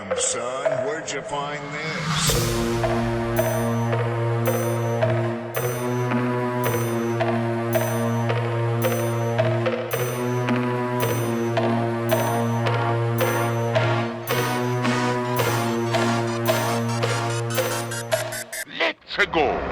Damn, son, where'd you find this? Let's go!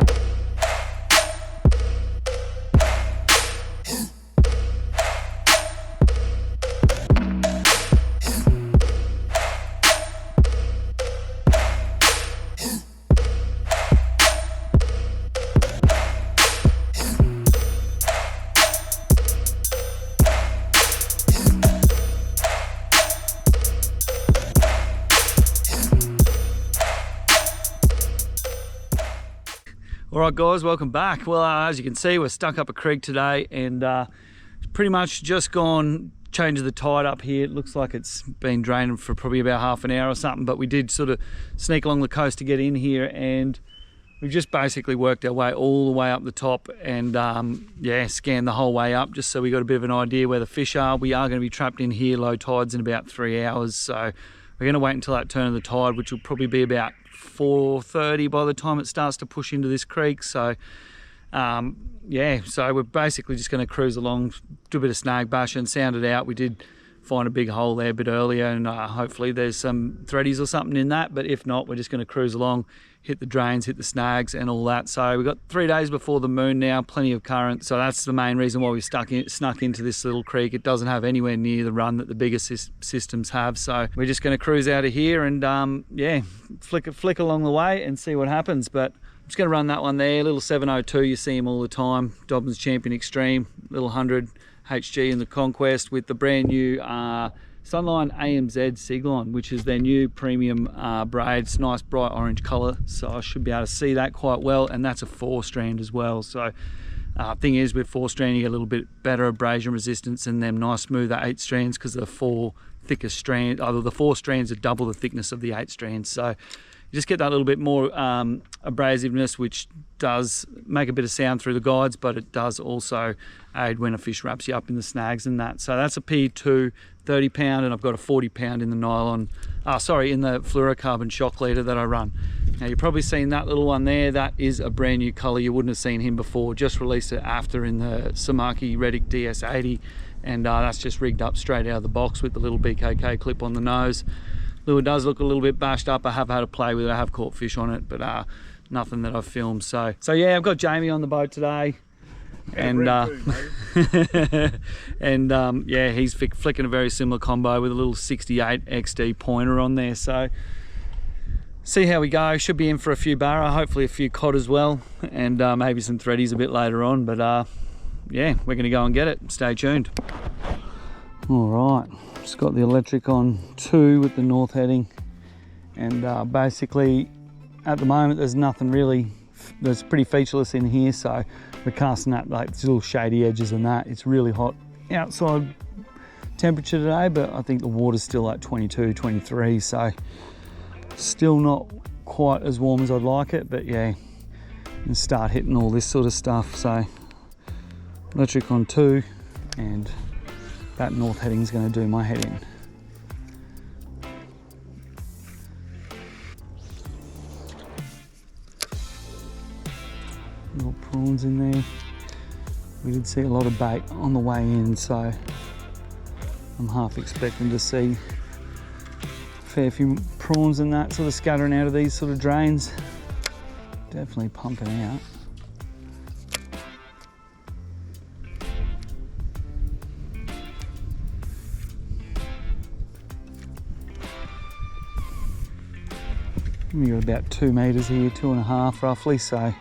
Alright guys, welcome back. Well, as you can see, we're stuck up a creek today and pretty much just gone changing the tide up here. It looks like it's been draining for probably about half an hour or something, but we did sort of sneak along the coast to get in here, and we've just basically worked our way all the way up the top and yeah, scanned the whole way up just so we got a bit of an idea where the fish are. We are going to be trapped in here, low tides, in about 3 hours, so we're going to wait until that turn of the tide, which will probably be about 4:30 by the time it starts to push into this creek. So yeah, so we're basically just going to cruise along, do a bit of snag bash and sound it out. We did find a big hole there a bit earlier, and hopefully there's some threadies or something in that, but if not, we're just going to cruise along, hit the drains, hit the snags and all that. So we've got 3 days before the moon now, plenty of current, so that's the main reason why we snuck into this little creek. It doesn't have anywhere near the run that the bigger systems have, so we're just going to cruise out of here and yeah, flick along the way and see what happens. But I'm just going to run that one there, little 702, you see him all the time, Dobbins Champion Extreme, little 100 HG in the Conquest with the brand new Sunline AMZ Siglon, which is their new premium braids, nice bright orange colour, so I should be able to see that quite well, and that's a 4-strand as well. So thing is, with 4-strand you get a little bit better abrasion resistance and them nice smoother 8 strands, because the 4 thickest strands, either the 4 strands are double the thickness of the 8 strands, so you just get that little bit more abrasiveness, which does make a bit of sound through the guides, but it does also aid when a fish wraps you up in the snags and that. So that's a P2 30 pound, and I've got a 40 pound in the nylon, in the fluorocarbon shock leader that I run. Now you've probably seen that little one there, that is a brand new colour. You wouldn't have seen him before, just released it after in the Samaki Reddick DS80, and that's just rigged up straight out of the box with the little BKK clip on the nose. Lure does look a little bit bashed up. I have had a play with it, I have caught fish on it, but nothing that I've filmed. So yeah, I've got Jamie on the boat today, and and yeah, he's flicking a very similar combo with a little 68 XD pointer on there. So see how we go. Should be in for a few barra, hopefully a few cod as well, and maybe some threadies a bit later on. But yeah, we're going to go and get it. Stay tuned. All right, just got the electric on 2 with the north heading, and basically at the moment there's nothing really, there's pretty featureless in here, so we're casting at like little shady edges and that. It's really hot outside temperature today, but I think the water's still like 22, 23, so still not quite as warm as I'd like it, but yeah, and start hitting all this sort of stuff. So electric on 2, and that north heading is going to do my head in. Little prawns in there. We did see a lot of bait on the way in, so I'm half expecting to see a fair few prawns and that sort of scattering out of these sort of drains. Definitely pumping out. We're about 2 metres here, 2.5 roughly, so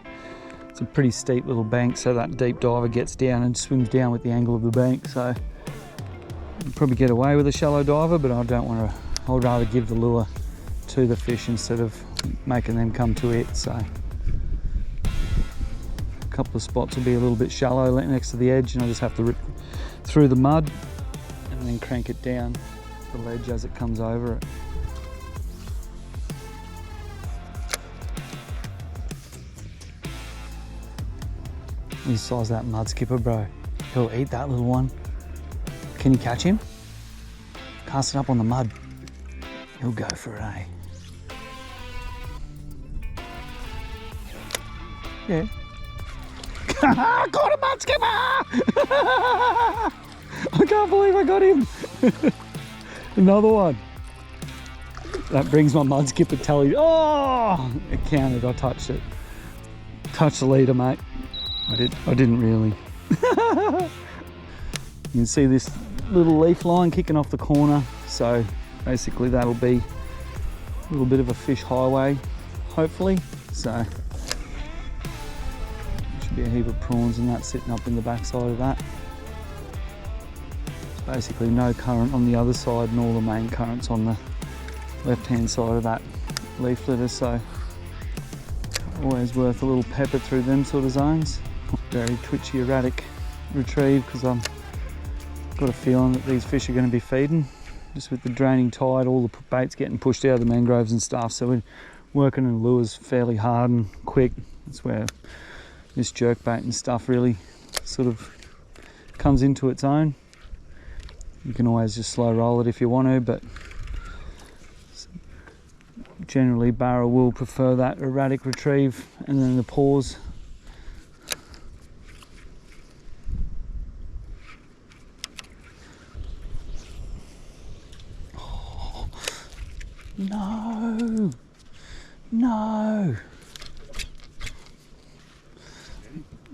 it's a pretty steep little bank, so that deep diver gets down and swims down with the angle of the bank. So I'd probably get away with a shallow diver, but I don't want to, I'd rather give the lure to the fish instead of making them come to it. So a couple of spots will be a little bit shallow next to the edge, and I just have to rip through the mud and then crank it down the ledge as it comes over it. You size that mud skipper, bro. He'll eat that little one. Can you catch him? Cast it up on the mud. He'll go for it, eh? Yeah. Got a mud skipper! I can't believe I got him. Another one. That brings my mud skipper tally. Oh, it counted. I touched it. Touched the leader, mate. I didn't really. You can see this little leaf line kicking off the corner. So basically that'll be a little bit of a fish highway, hopefully. So should be a heap of prawns and that sitting up in the backside of that. There's basically no current on the other side and all the main current's on the left hand side of that leaf litter, so always worth a little pepper through them sort of zones. Very twitchy, erratic retrieve because I've got a feeling that these fish are going to be feeding. Just with the draining tide, all the bait's getting pushed out of the mangroves and stuff, so we're working in lures fairly hard and quick. That's where this jerk bait and stuff really sort of comes into its own. You can always just slow roll it if you want to, but generally Barra will prefer that erratic retrieve and then the pause. Oh, no, no.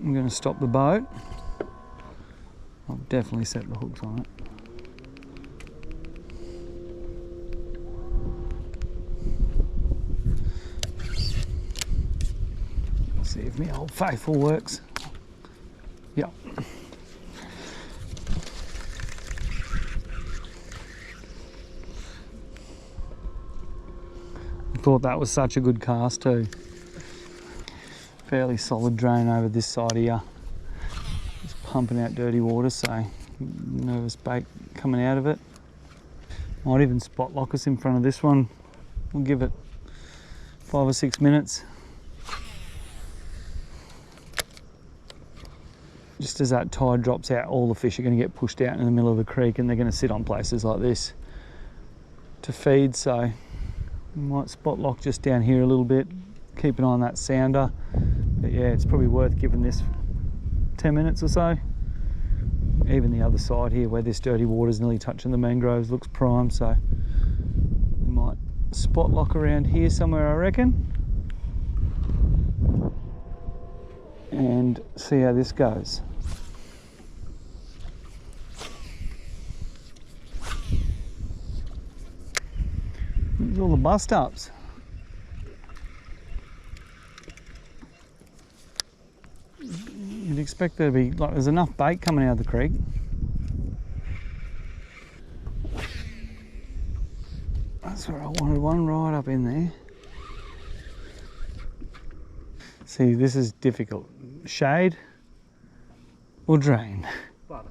I'm going to stop the boat. I'll definitely set the hooks on it. See if my old faithful works. Yep. I thought that was such a good cast too. Fairly solid drain over this side here. Just pumping out dirty water, so nervous bait coming out of it. Might even spot lock us in front of this one. We'll give it 5 or 6 minutes. Just as that tide drops out, all the fish are going to get pushed out in the middle of the creek and they're going to sit on places like this to feed, so we might spot lock just down here a little bit, keep an eye on that sounder. But yeah, it's probably worth giving this 10 minutes or so. Even the other side here where this dirty water's nearly touching the mangroves looks prime, so we might spot lock around here somewhere, I reckon, and see how this goes. There's all the bust ups. You'd expect there to be, like, there's enough bait coming out of the creek. That's where I wanted one right up in there. See, this is difficult. Shade or drain? Both.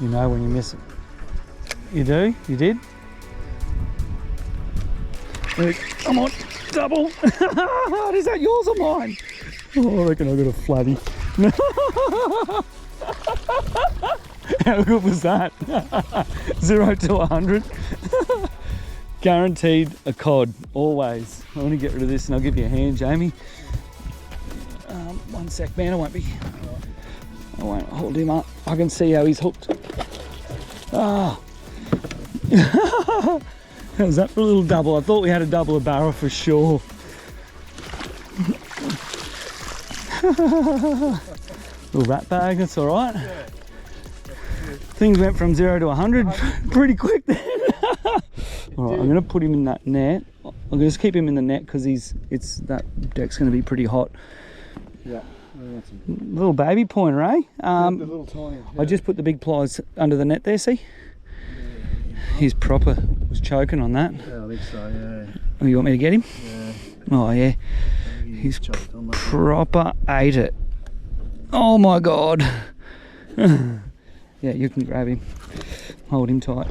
You know when you miss it. You do? You did? Come on, double! Is that yours or mine? Oh, I reckon I got a flatty. How good was that? 0 to 100. Guaranteed a cod, always. I want to get rid of this and I'll give you a hand, Jamie. 1 sec, man, I won't hold him up. I can see how he's hooked. Ah. How's that for a little double? I thought we had a double of Barra for sure. Little rat bag, that's all right. Yeah. Things went from 0 to 100 pretty quick then. All right, I'm going to put him in that net. I'm going to just keep him in the net because that deck's going to be pretty hot. Yeah. Little baby pointer, eh? The little tiny. Yeah. I just put the big plies under the net there, see? He's proper, was choking on that. Yeah, I think so, yeah. Oh, you want me to get him? Yeah. Oh, yeah. He's proper ate it. Oh, my God. Yeah, you can grab him. Hold him tight.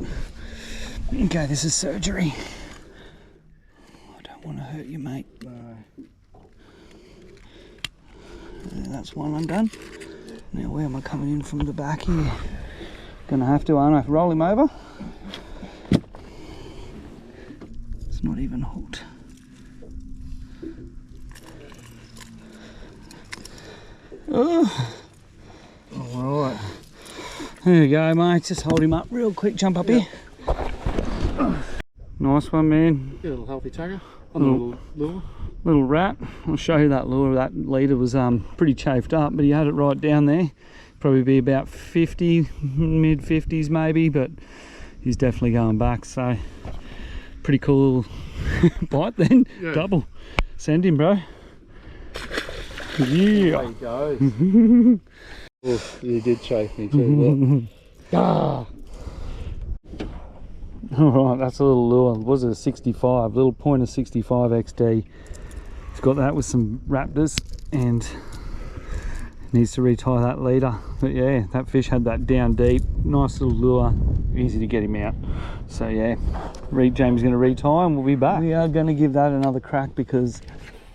Okay, this is surgery. I don't want to hurt you, mate. No. That's one undone. Now where am I coming in from the back here? Gonna have to, aren't I? Roll him over. It's not even hooked. Oh. Alright. There you go, mate. Just hold him up real quick. Jump up here. Nice one, man. Yeah, a little healthy tagger. On the little lure. Little rat. I'll show you that lure. That leader was pretty chafed up, but he had it right down there. Probably be about 50, mid 50s maybe, but he's definitely going back. So pretty cool bite then. Yeah. Double. Send him, bro. Yeah. There he goes. Oh, you did chafe me too. Ah. Alright, that's a little lure. Was it a 65? Little pointer 65 XD. He's got that with some raptors and needs to retie that leader. But yeah, that fish had that down deep. Nice little lure. Easy to get him out. So yeah, James is going to retie and we'll be back. We are going to give that another crack because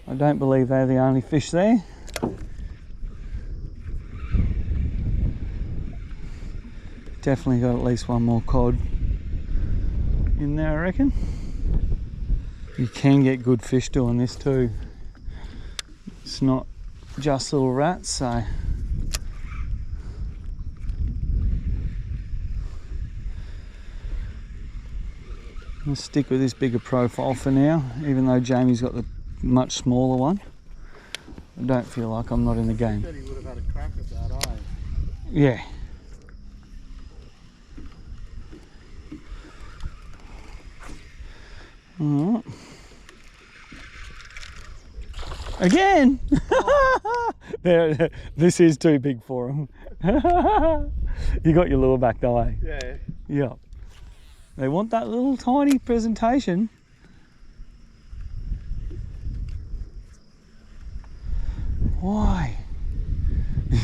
I don't believe they're the only fish there. Definitely got at least one more cod in there, I reckon. You can get good fish doing this too. It's not just little rats, so I'm gonna stick with this bigger profile for now, even though Jamie's got the much smaller one. I don't feel like I'm not in the game. Said he would have had a crack at that, eh? Yeah. Alright. Again! There, this is too big for him. You got your lure back though, eh? Yeah. Yeah. They want that little tiny presentation. Why?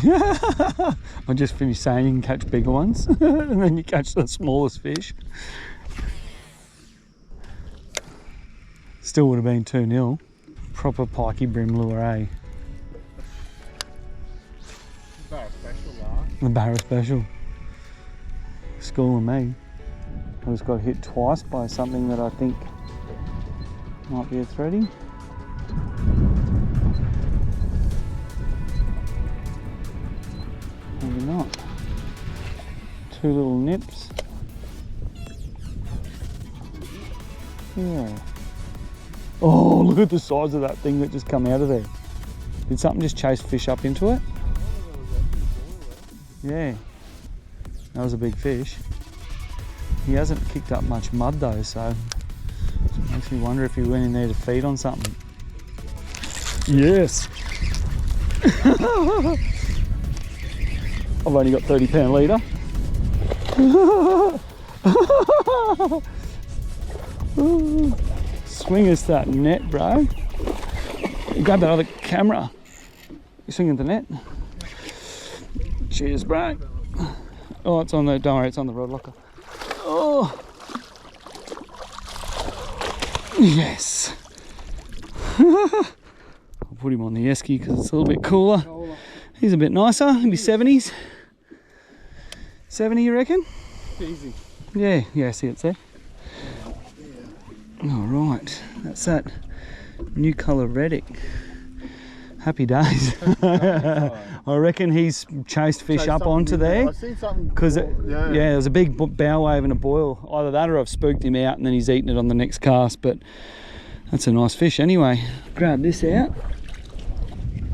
I just finished saying you can catch bigger ones and then you catch the smallest fish. Still would have been 2-0. Proper pikey brim lure, eh? Barra special, lah. The Barra special. Schooling me. I just got hit twice by something that I think might be a threading. Maybe not. Two little nips. Yeah. Oh, look at the size of that thing that just come out of there. Did something just chase fish up into it? Yeah. That was a big fish. He hasn't kicked up much mud though, so it makes me wonder if he went in there to feed on something. Yes. I've only got 30-pound leader. Swing us that net, bro. Grab that other camera. You're swinging the net. Cheers, bro. Oh, it's on the, don't worry, it's on the rod locker. Oh. Yes. I'll put him on the esky because it's a little bit cooler. He's a bit nicer, maybe 70s. 70, you reckon? Easy. Yeah, yeah, see it's there. All right, that's that new colour Reddick. Happy days. I reckon he's chased fish up onto there. I've seen something because yeah, there's a big bow wave and a boil. Either that or I've spooked him out and then he's eaten it on the next cast. But that's a nice fish anyway. Grab this out.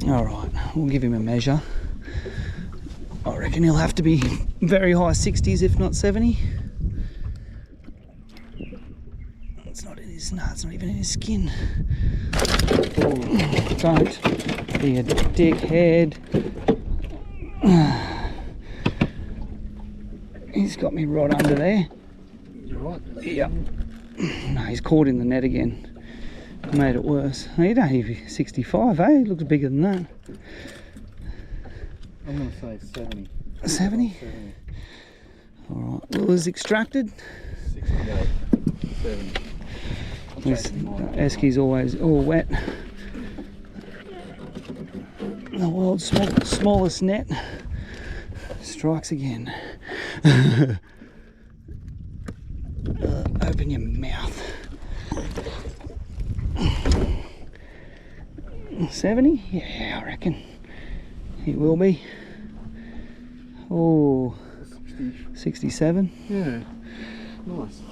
All right, we'll give him a measure. I reckon he'll have to be very high 60s, if not 70. It's not in his, no, it's not even in his skin. Oh, don't be a dickhead. He's got me right under there. You're right. Yep. No, he's caught in the net again. Made it worse. He don't even 65, eh? He looks bigger than that. I'm going to say 70. 70? 70. All right. Well, it was extracted. 68. This Esky's always all wet. The world's smallest net strikes again. Open your mouth. 70? Yeah, I reckon it will be. Oh, 67. Yeah, nice.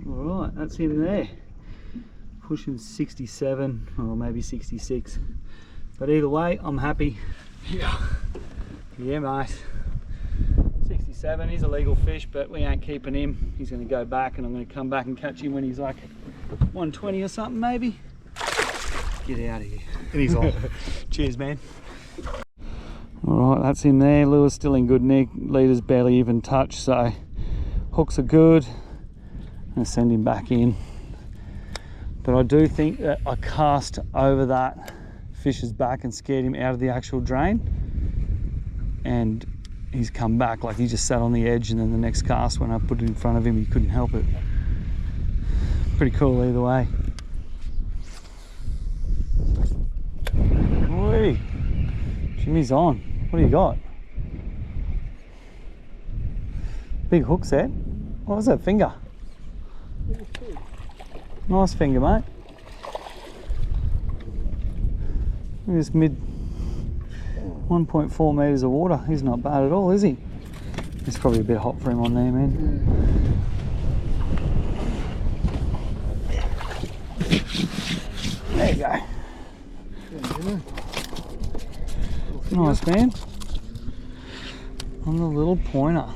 Alright, that's him there. Pushing 67 or maybe 66. But either way, I'm happy. Yeah. Yeah, mate. 67, he's a legal fish, but we ain't keeping him. He's going to go back, and I'm going to come back and catch him when he's like 120 or something, maybe. Get out of here. And he's on. Cheers, man. Alright, that's him there. Lures still in good nick. Leader's barely even touched, so hooks are good. I'm going to send him back in. But I do think that I cast over that fish's back and scared him out of the actual drain. And he's come back, like he just sat on the edge, and then the next cast when I put it in front of him, he couldn't help it. Pretty cool either way. Oi, Jimmy's on. What do you got? Big hook set. What was that finger? Nice finger, mate. Look at this mid 1.4 metres of water. He's not bad at all, is he? It's probably a bit hot for him on there, man. There you go. Nice, man. On the little pointer.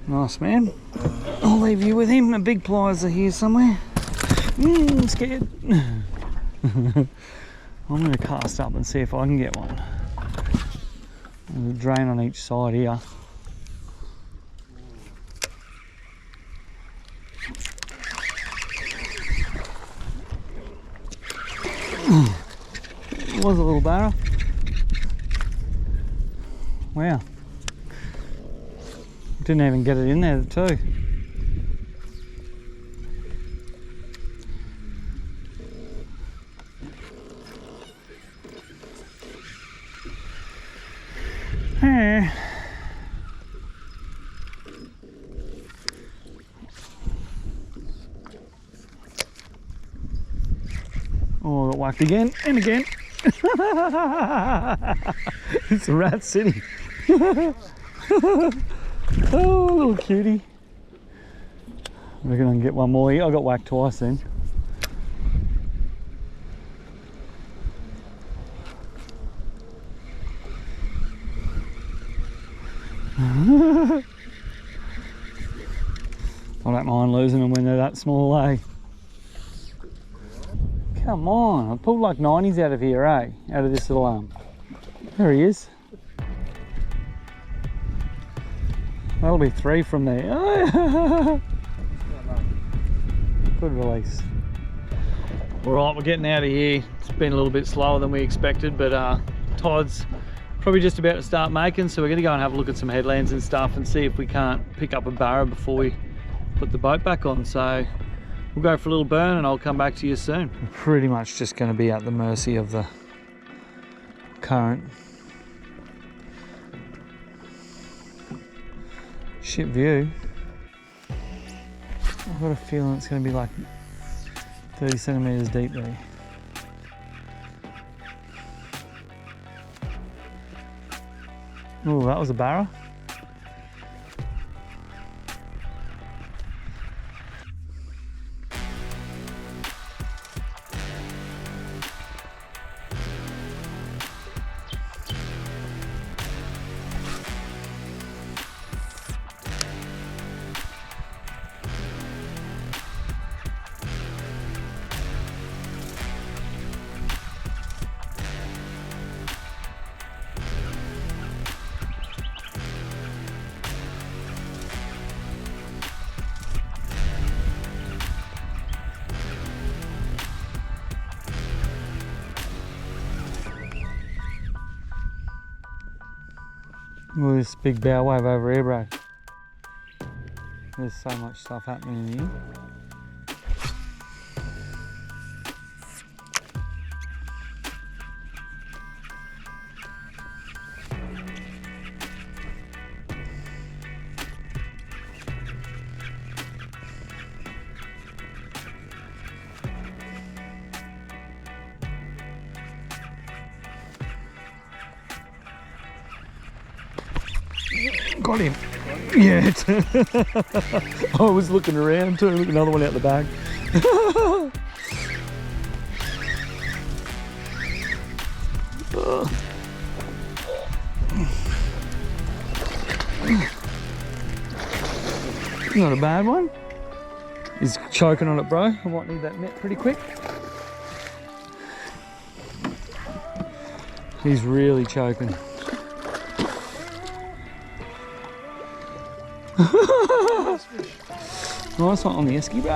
Nice, man. I'll leave you with him. The big pliers are here somewhere. I'm scared. I'm going to cast up and see if I can get one. There's a drain on each side here. It was a little barra. Wow. Didn't even get it in there too. Oh, I got whacked again and again. It's a rat city. Oh, little cutie. I reckon I can get one more here. I got whacked twice then. I don't mind losing them when they're that small, eh? Come on, I pulled like 90s out of here, eh? Out of this little arm. There he is. That'll be 3 from there. Good release. Alright, we're getting out of here. It's been a little bit slower than we expected, but tide's probably just about to start making, so we're going to go and have a look at some headlands and stuff and see if we can't pick up a barra before we put the boat back on. So we'll go for a little burn and I'll come back to you soon. We're pretty much just going to be at the mercy of the current. Ship view. I've got a feeling it's going to be like 30 centimetres deep there. Oh, that was a barra. Look at this big bow wave over here, bro. There's so much stuff happening in here. Got him. Yeah. I was looking around too. Look, another one out the bag. Not a bad one. He's choking on it, bro. I might need that net pretty quick. He's really choking. Nice one on the esky, bro.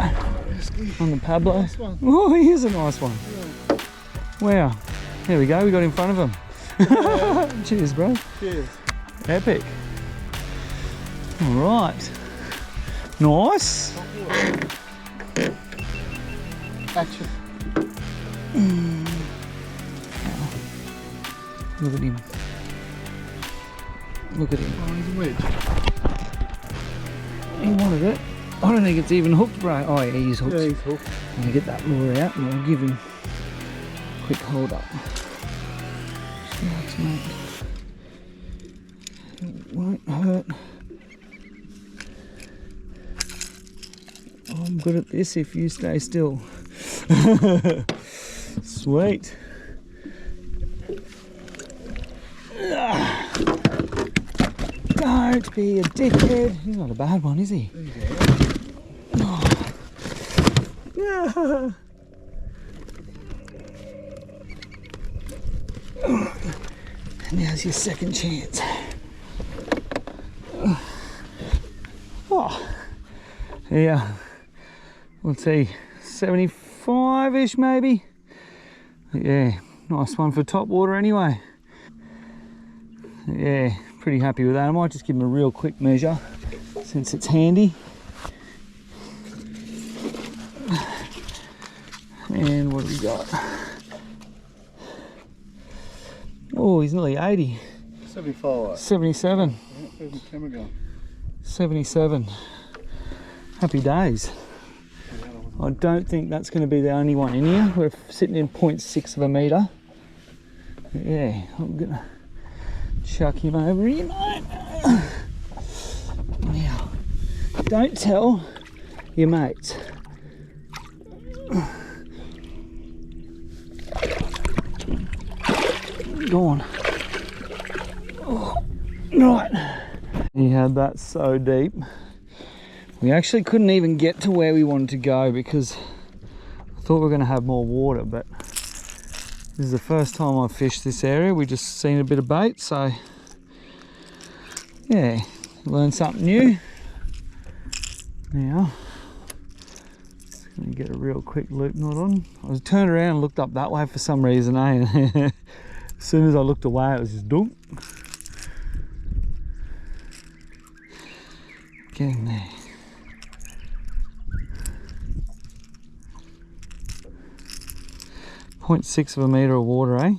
On the Pablo. Nice one. Oh, he is a nice one. Yeah. Wow. There we go. We got in front of him. Yeah. Cheers, bro. Cheers. Epic. All right. Nice. Action. Look at him. Look at him. Oh, he's a wedge. He wanted it. I don't think it's even hooked, bro. Oh, yeah, he's hooked. Yeah, he's hooked. I'm gonna get that lure out and I'll give him a quick hold up. Relax, mate. It won't hurt. I'm good at this if you stay still. Sweet. Don't be a dickhead. He's not a bad one, is he? Oh. Yeah. And now's your second chance. Oh. Yeah. Let's see. 75-ish maybe. Yeah. Nice one for Topwater anyway. Yeah. Pretty happy with that. I might just give him a real quick measure since it's handy. And what have we got? Oh, he's nearly 80. 75. 77. Yeah, where's the camera going? 77. Happy days. I don't think that's going to be the only one in here. We're sitting in 0.6 of a metre. Yeah, I'm going to chuck him over here, mate. Now, don't tell your mates. Go on. Oh, right. He had that so deep. We actually couldn't even get to where we wanted to go because I thought we were going to have more water, but this is the first time I've fished this area. We just seen a bit of bait, so yeah, learned something new. Now, just going to get a real quick loop knot on. I was turned around and looked up that way for some reason, eh? As soon as I looked away, it was just dunk. Get in there. .6 of a metre of water, eh?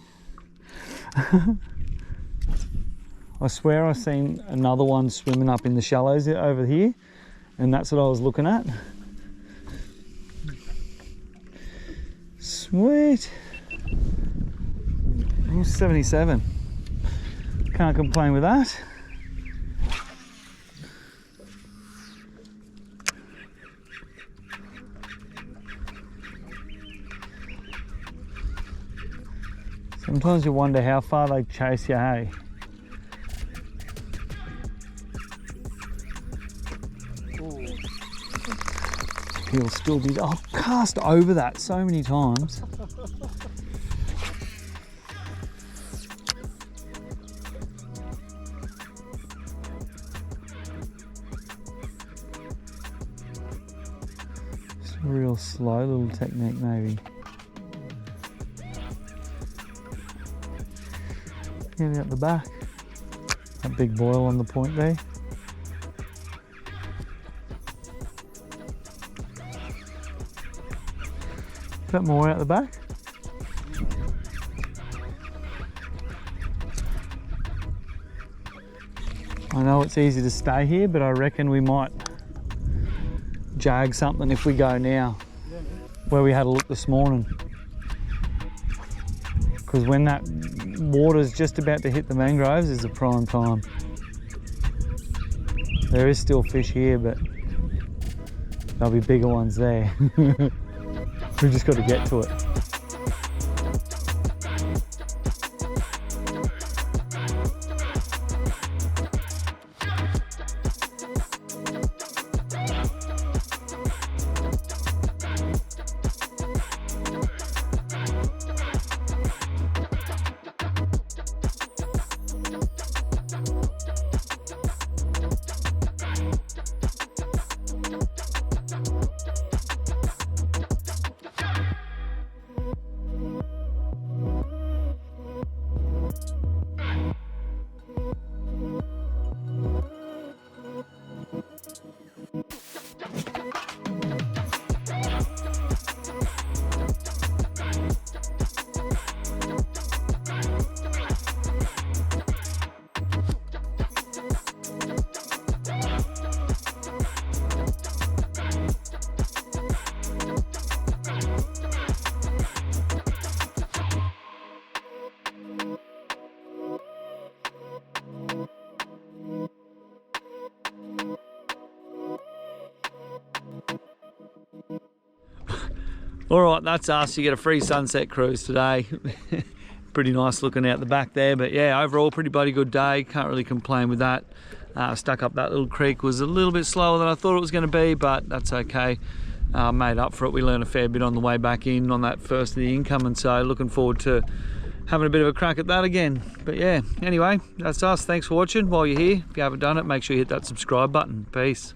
I swear I seen another one swimming up in the shallows over here, and that's what I was looking at. Sweet. 77. Can't complain with that. Sometimes you wonder how far they chase you, hey? He'll still be. I've cast over that so many times. It's a real slow little technique, maybe. Get out the back. That big boil on the point there. Is that more out the back? I know it's easy to stay here, but I reckon we might jag something if we go now, where we had a look this morning. Because when that water's just about to hit the mangroves is a prime time. There is still fish here, but there'll be bigger ones there. We've just got to get to it. All right, that's us. You get a free sunset cruise today. Pretty nice looking out the back there, but yeah, overall pretty bloody good day. Can't really complain with that. Stuck up that little creek was a little bit slower than I thought it was going to be, but that's okay. Made up for it. We learned a fair bit on the way back in on that first of the income, and so looking forward to having a bit of a crack at that again. But yeah, anyway, that's us. Thanks for watching. While you're here, if you haven't done it, make sure you hit that subscribe button. Peace.